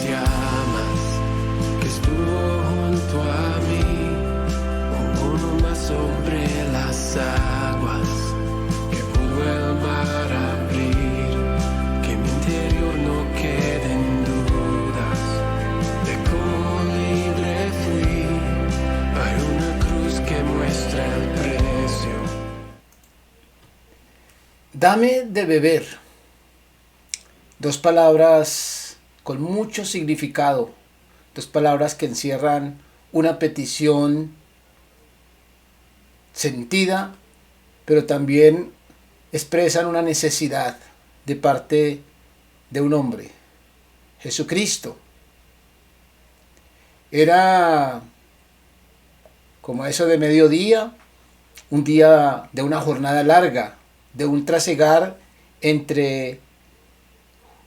llamas, que estuvo junto a mí, uno más sobre las aguas, que pudo el mar abrir, que mi interior no quede en dudas de cómo libre fui. Hay una cruz que muestra el precio. Dame de beber. Dos palabras con mucho significado. Dos palabras que encierran una petición sentida, pero también expresan una necesidad de parte de un hombre, Jesucristo. Era como eso de mediodía, un día de una jornada larga, de un trasegar entre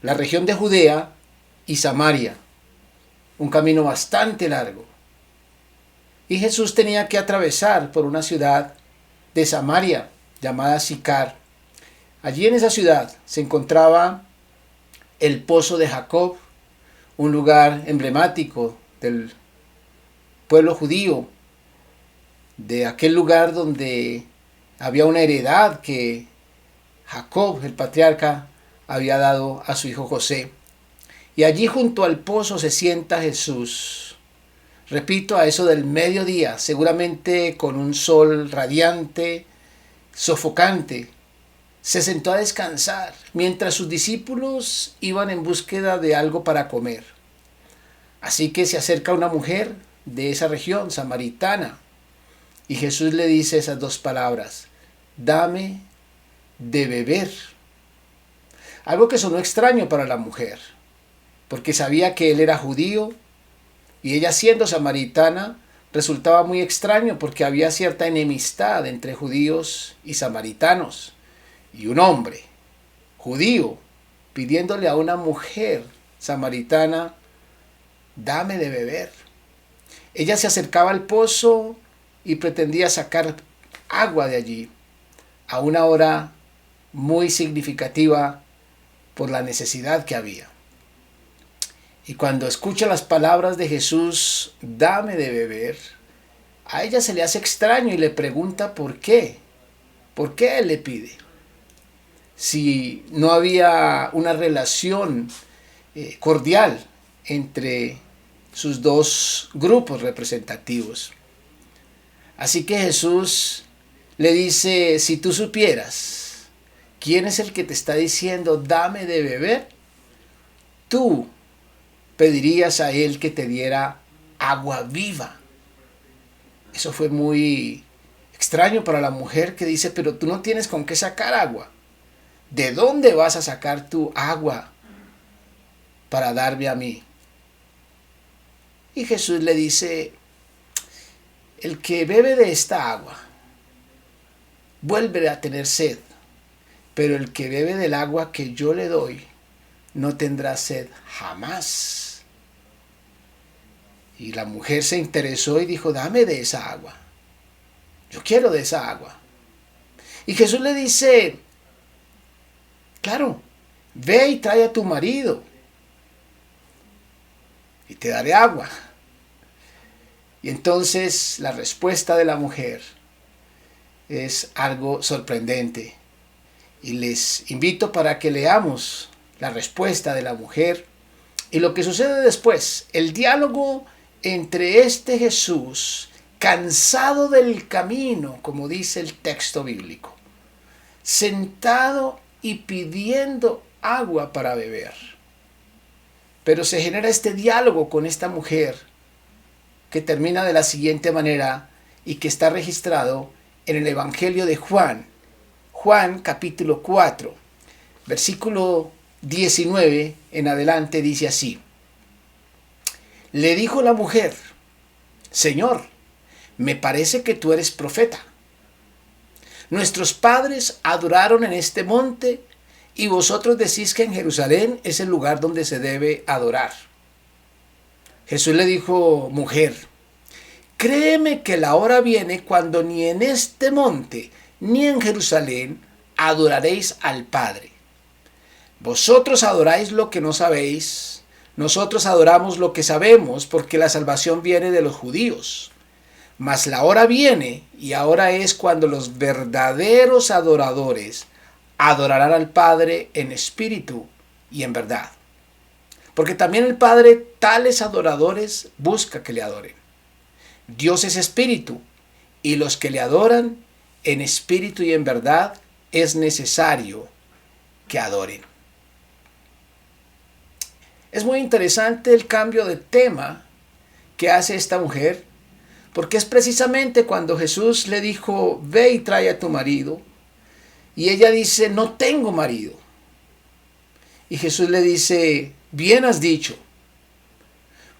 la región de Judea y Samaria, un camino bastante largo. Y Jesús tenía que atravesar por una ciudad de Samaria llamada Sicar. Allí en esa ciudad se encontraba el pozo de Jacob, un lugar emblemático del pueblo judío, de aquel lugar donde había una heredad que Jacob, el patriarca, había dado a su hijo José. Y allí junto al pozo se sienta Jesús. Repito, a eso del mediodía, seguramente con un sol radiante, sofocante, se sentó a descansar mientras sus discípulos iban en búsqueda de algo para comer. Así que se acerca una mujer de esa región, samaritana, y Jesús le dice esas dos palabras: dame de beber. Algo que sonó extraño para la mujer, porque sabía que él era judío y ella, siendo samaritana, resultaba muy extraño porque había cierta enemistad entre judíos y samaritanos. Y un hombre judío pidiéndole a una mujer samaritana: dame de beber. Ella se acercaba al pozo y pretendía sacar agua de allí a una hora muy significativa por la necesidad que había. Y cuando escucha las palabras de Jesús, dame de beber, a ella se le hace extraño y le pregunta por qué. ¿Por qué él le pide? Si no había una relación cordial entre sus dos grupos representativos. Así que Jesús le dice: si tú supieras quién es el que te está diciendo dame de beber, tú pedirías a él que te diera agua viva. Eso fue muy extraño para la mujer, que dice: pero tú no tienes con qué sacar agua. ¿De dónde vas a sacar tu agua para darme a mí? Y Jesús le dice: el que bebe de esta agua vuelve a tener sed, pero el que bebe del agua que yo le doy no tendrá sed jamás. Y la mujer se interesó y dijo: dame de esa agua. Yo quiero de esa agua. Y Jesús le dice: claro, ve y trae a tu marido y te daré agua. Y entonces la respuesta de la mujer es algo sorprendente. Y les invito para que leamos la respuesta de la mujer y lo que sucede después. El diálogo entre este Jesús, cansado del camino, como dice el texto bíblico, sentado y pidiendo agua para beber. Pero se genera este diálogo con esta mujer que termina de la siguiente manera y que está registrado en el Evangelio de Juan. Juan capítulo 4, versículo 19 en adelante dice así: le dijo la mujer: Señor, me parece que tú eres profeta. Nuestros padres adoraron en este monte y vosotros decís que en Jerusalén es el lugar donde se debe adorar. Jesús le dijo: mujer, créeme que la hora viene cuando ni en este monte ni en Jerusalén adoraréis al Padre. Vosotros adoráis lo que no sabéis, Nosotros adoramos lo que sabemos porque la salvación viene de los judíos. Mas la hora viene, y ahora es cuando los verdaderos adoradores adorarán al Padre en espíritu y en verdad. Porque también el Padre tales adoradores busca que le adoren. Dios es espíritu, y los que le adoran en espíritu y en verdad es necesario que adoren. Es muy interesante el cambio de tema que hace esta mujer, porque es precisamente cuando Jesús le dijo, ve y trae a tu marido, y ella dice, no tengo marido. Y Jesús le dice, bien has dicho,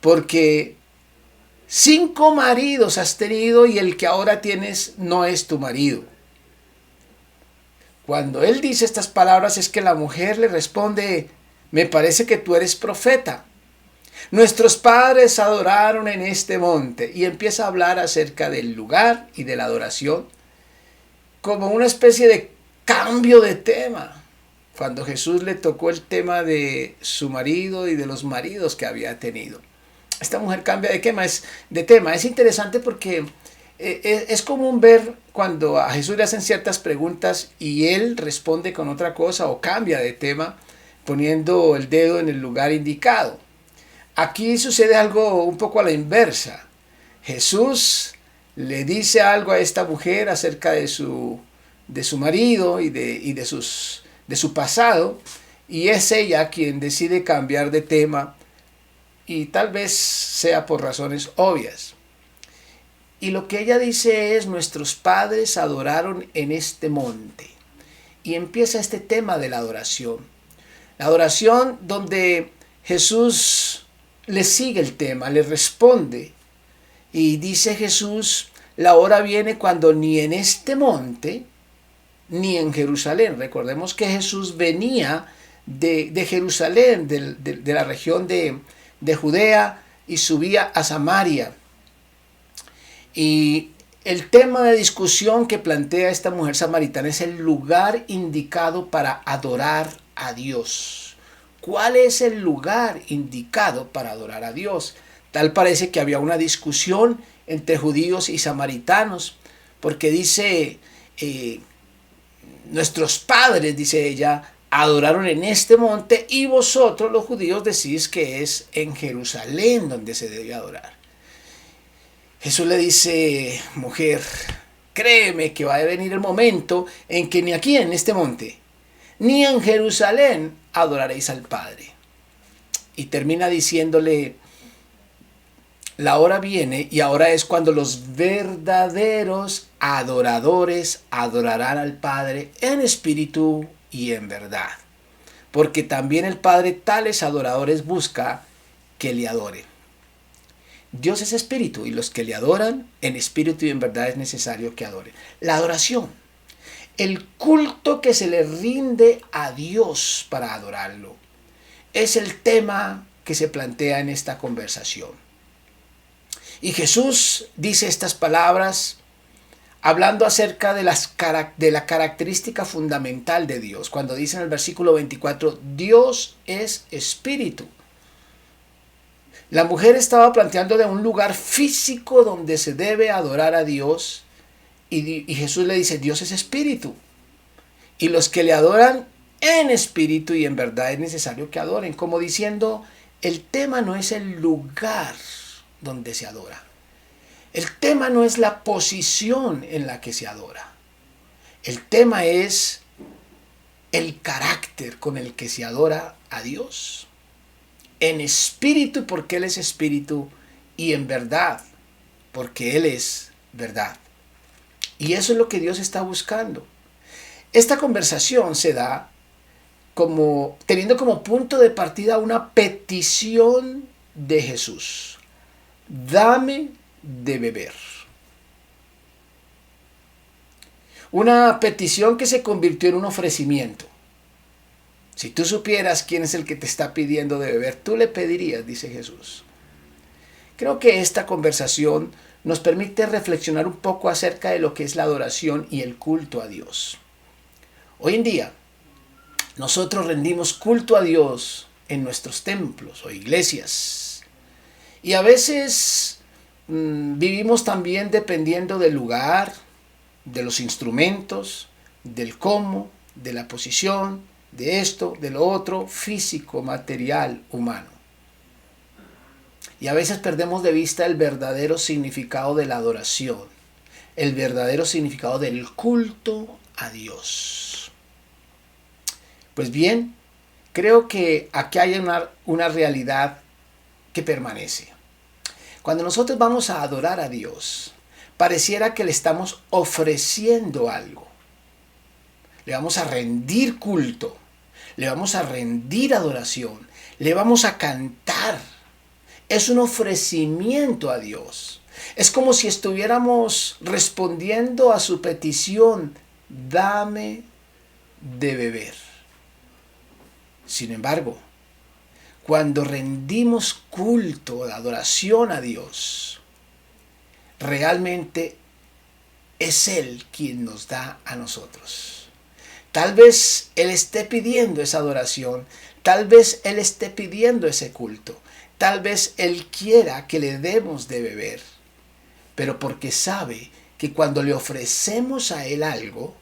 porque 5 maridos has tenido y el que ahora tienes no es tu marido. Cuando él dice estas palabras es que la mujer le responde, me parece que tú eres profeta. Nuestros padres adoraron en este monte, y empieza a hablar acerca del lugar y de la adoración como una especie de cambio de tema. Cuando Jesús le tocó el tema de su marido y de los maridos que había tenido. Esta mujer cambia de tema. Es interesante porque es común ver cuando a Jesús le hacen ciertas preguntas y él responde con otra cosa o cambia de tema poniendo el dedo en el lugar indicado. Aquí sucede algo un poco a la inversa. Jesús le dice algo a esta mujer acerca de su marido y de su pasado, y es ella quien decide cambiar de tema, y tal vez sea por razones obvias. Y lo que ella dice es, nuestros padres adoraron en este monte. Y empieza este tema de la adoración. La adoración donde Jesús le sigue el tema, le responde. Y dice Jesús, la hora viene cuando ni en este monte, ni en Jerusalén. Recordemos que Jesús venía de Jerusalén, de la región de Judea, y subía a Samaria. Y el tema de discusión que plantea esta mujer samaritana es el lugar indicado para adorar a Dios. ¿Cuál es el lugar indicado para adorar a Dios? Tal parece que había una discusión entre judíos y samaritanos, porque dice, nuestros padres, dice ella, adoraron en este monte, y vosotros los judíos decís que es en Jerusalén donde se debe adorar. Jesús le dice, mujer, créeme que va a venir el momento en que ni aquí en este monte, ni en Jerusalén adoraréis al Padre. Y termina diciéndole, la hora viene, y ahora es cuando los verdaderos adoradores adorarán al Padre en espíritu y en verdad. Porque también el Padre tales adoradores busca que le adoren. Dios es espíritu, y los que le adoran en espíritu y en verdad es necesario que adoren. La adoración, el culto que se le rinde a Dios para adorarlo, es el tema que se plantea en esta conversación. Y Jesús dice estas palabras hablando acerca de la característica fundamental de Dios, cuando dice en el versículo 24, Dios es espíritu. La mujer estaba planteando de un lugar físico donde se debe adorar a Dios, y Jesús le dice, Dios es espíritu, y los que le adoran en espíritu y en verdad es necesario que adoren, como diciendo, el tema no es el lugar donde se adora, el tema no es la posición en la que se adora, el tema es el carácter con el que se adora a Dios. En espíritu, porque Él es espíritu, y en verdad, porque Él es verdad. Y eso es lo que Dios está buscando. Esta conversación se da teniendo como punto de partida una petición de Jesús. Dame de beber. Una petición que se convirtió en un ofrecimiento. Si tú supieras quién es el que te está pidiendo de beber, tú le pedirías, dice Jesús. Creo que esta conversación nos permite reflexionar un poco acerca de lo que es la adoración y el culto a Dios. Hoy en día, nosotros rendimos culto a Dios en nuestros templos o iglesias. Y a veces vivimos también dependiendo del lugar, de los instrumentos, del cómo, de la posición, de esto, de lo otro, físico, material, humano. Y a veces perdemos de vista el verdadero significado de la adoración, el verdadero significado del culto a Dios. Pues bien, creo que aquí hay una realidad que permanece. Cuando nosotros vamos a adorar a Dios, pareciera que le estamos ofreciendo algo. Le vamos a rendir culto, le vamos a rendir adoración, le vamos a cantar. Es un ofrecimiento a Dios. Es como si estuviéramos respondiendo a su petición, dame de beber. Sin embargo, cuando rendimos culto, adoración a Dios, realmente es Él quien nos da a nosotros. Tal vez Él esté pidiendo esa adoración, tal vez Él esté pidiendo ese culto, tal vez Él quiera que le demos de beber, pero porque sabe que cuando le ofrecemos a Él algo,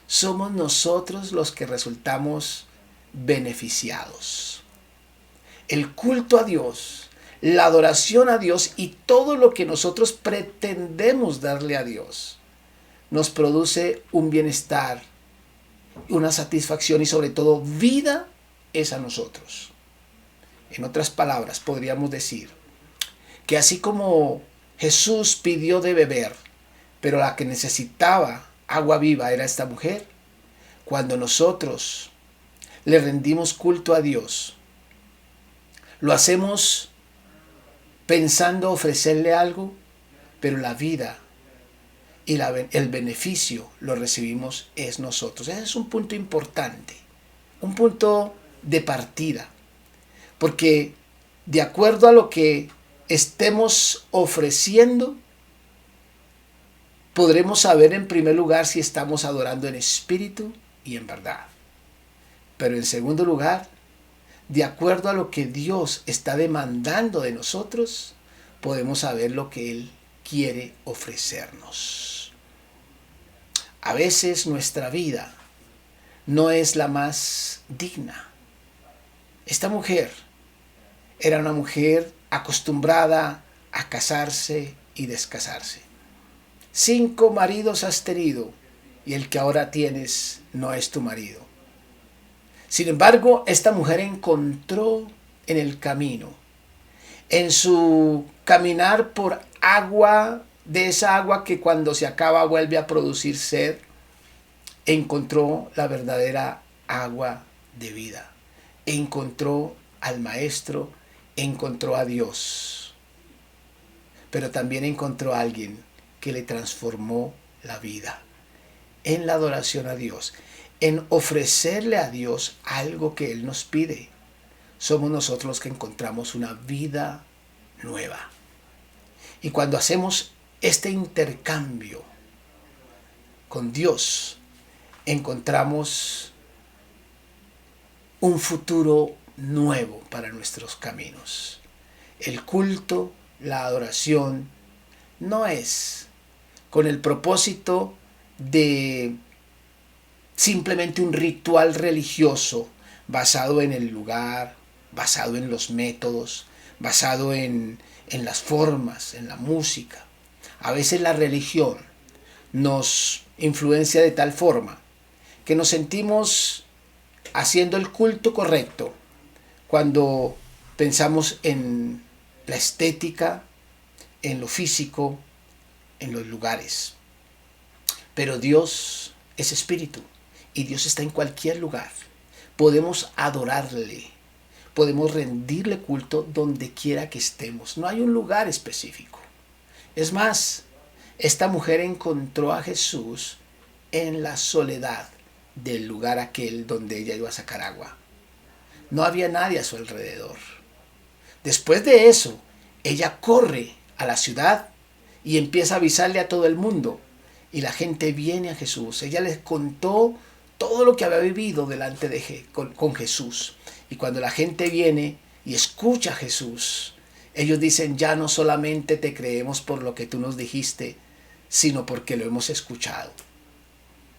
somos nosotros los que resultamos beneficiados. El culto a Dios, la adoración a Dios y todo lo que nosotros pretendemos darle a Dios nos produce un bienestar, una satisfacción y sobre todo vida es a nosotros. En otras palabras, podríamos decir que así como Jesús pidió de beber, pero la que necesitaba agua viva era esta mujer, cuando nosotros le rendimos culto a Dios, lo hacemos pensando ofrecerle algo, pero la vida y el beneficio lo recibimos es nosotros. Ese es un punto importante, un punto de partida, porque de acuerdo a lo que estemos ofreciendo, podremos saber en primer lugar si estamos adorando en espíritu y en verdad. Pero en segundo lugar, de acuerdo a lo que Dios está demandando de nosotros, podemos saber lo que Él quiere ofrecernos. A veces nuestra vida no es la más digna. Esta mujer era una mujer acostumbrada a casarse y descasarse. 5 maridos has tenido y el que ahora tienes no es tu marido. Sin embargo, esta mujer encontró en el camino, en su caminar por agua, de esa agua que cuando se acaba vuelve a producir sed, encontró la verdadera agua de vida. Encontró al Maestro, encontró a Dios, pero también encontró a alguien que le transformó la vida en la adoración a Dios, en ofrecerle a Dios algo que Él nos pide. Somos nosotros los que encontramos una vida nueva. Y cuando hacemos este intercambio con Dios, encontramos un futuro nuevo para nuestros caminos. El culto, la adoración, no es con el propósito de simplemente un ritual religioso basado en el lugar, basado en los métodos, basado en las formas, en la música. A veces la religión nos influencia de tal forma que nos sentimos haciendo el culto correcto cuando pensamos en la estética, en lo físico, en los lugares. Pero Dios es espíritu y Dios está en cualquier lugar. Podemos adorarle, podemos rendirle culto donde quiera que estemos. No hay un lugar específico. Es más, esta mujer encontró a Jesús en la soledad del lugar aquel donde ella iba a sacar agua. No había nadie a su alrededor. Después de eso, ella corre a la ciudad y empieza a avisarle a todo el mundo. Y la gente viene a Jesús. Ella les contó todo lo que había vivido delante con Jesús. Y cuando la gente viene y escucha a Jesús, ellos dicen, ya no solamente te creemos por lo que tú nos dijiste, sino porque lo hemos escuchado.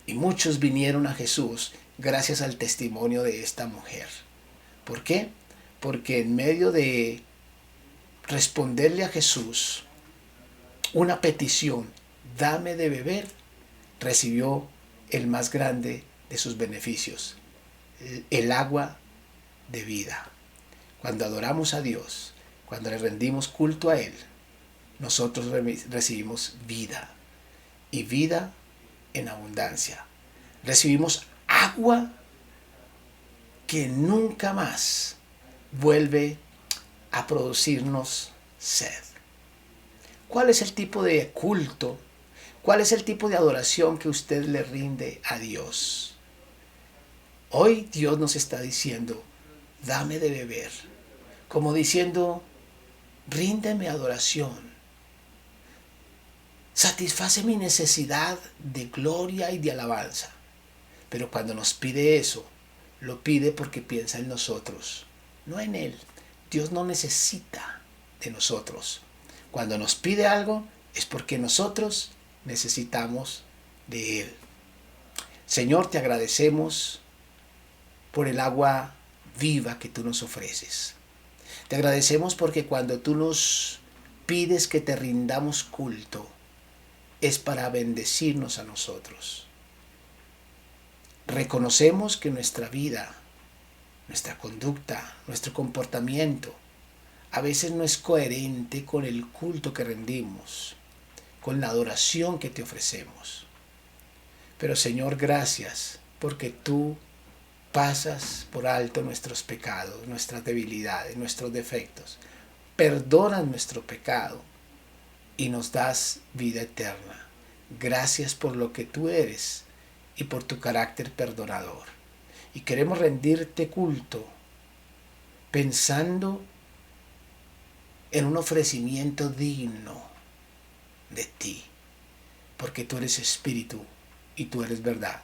Y muchos vinieron a Jesús gracias al testimonio de esta mujer. ¿Por qué? Porque en medio de responderle a Jesús una petición, dame de beber, recibió el más grande de sus beneficios, el agua de vida. Cuando adoramos a Dios, cuando le rendimos culto a Él, nosotros recibimos vida, y vida en abundancia. Recibimos agua que nunca más vuelve a producirnos sed. ¿Cuál es el tipo de culto? ¿Cuál es el tipo de adoración que usted le rinde a Dios? Hoy Dios nos está diciendo, dame de beber. Como diciendo, ríndeme adoración. Satisface mi necesidad de gloria y de alabanza. Pero cuando nos pide eso, lo pide porque piensa en nosotros, no en Él. Dios no necesita de nosotros. Cuando nos pide algo, es porque nosotros necesitamos de Él. Señor, te agradecemos por el agua viva que tú nos ofreces. Te agradecemos porque cuando tú nos pides que te rindamos culto, es para bendecirnos a nosotros. Reconocemos que nuestra vida, nuestra conducta, nuestro comportamiento, a veces no es coherente con el culto que rendimos, con la adoración que te ofrecemos. Pero Señor, gracias, porque tú pasas por alto nuestros pecados, nuestras debilidades, nuestros defectos. Perdonas nuestro pecado y nos das vida eterna. Gracias por lo que tú eres y por tu carácter perdonador. Y queremos rendirte culto pensando en un ofrecimiento digno de ti, porque tú eres espíritu y tú eres verdad.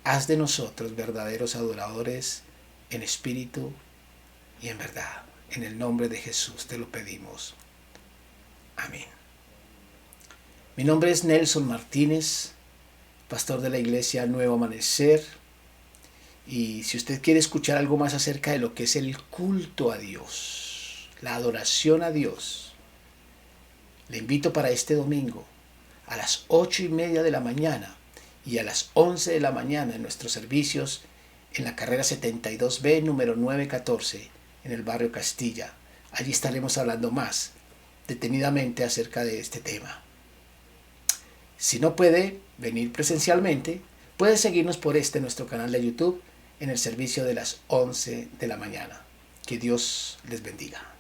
Haz de nosotros verdaderos adoradores en espíritu y en verdad. En el nombre de Jesús te lo pedimos. Amén. Mi nombre es Nelson Martínez, pastor de la iglesia Nuevo Amanecer. Y si usted quiere escuchar algo más acerca de lo que es el culto a Dios, la adoración a Dios, le invito para este domingo a las 8:30 de la mañana y a las 11 de la mañana en nuestros servicios en la carrera 72B, número 914, en el barrio Castilla. Allí estaremos hablando más detenidamente acerca de este tema. Si no puede venir presencialmente, puede seguirnos por nuestro canal de YouTube en el servicio de las 11 de la mañana. Que Dios les bendiga.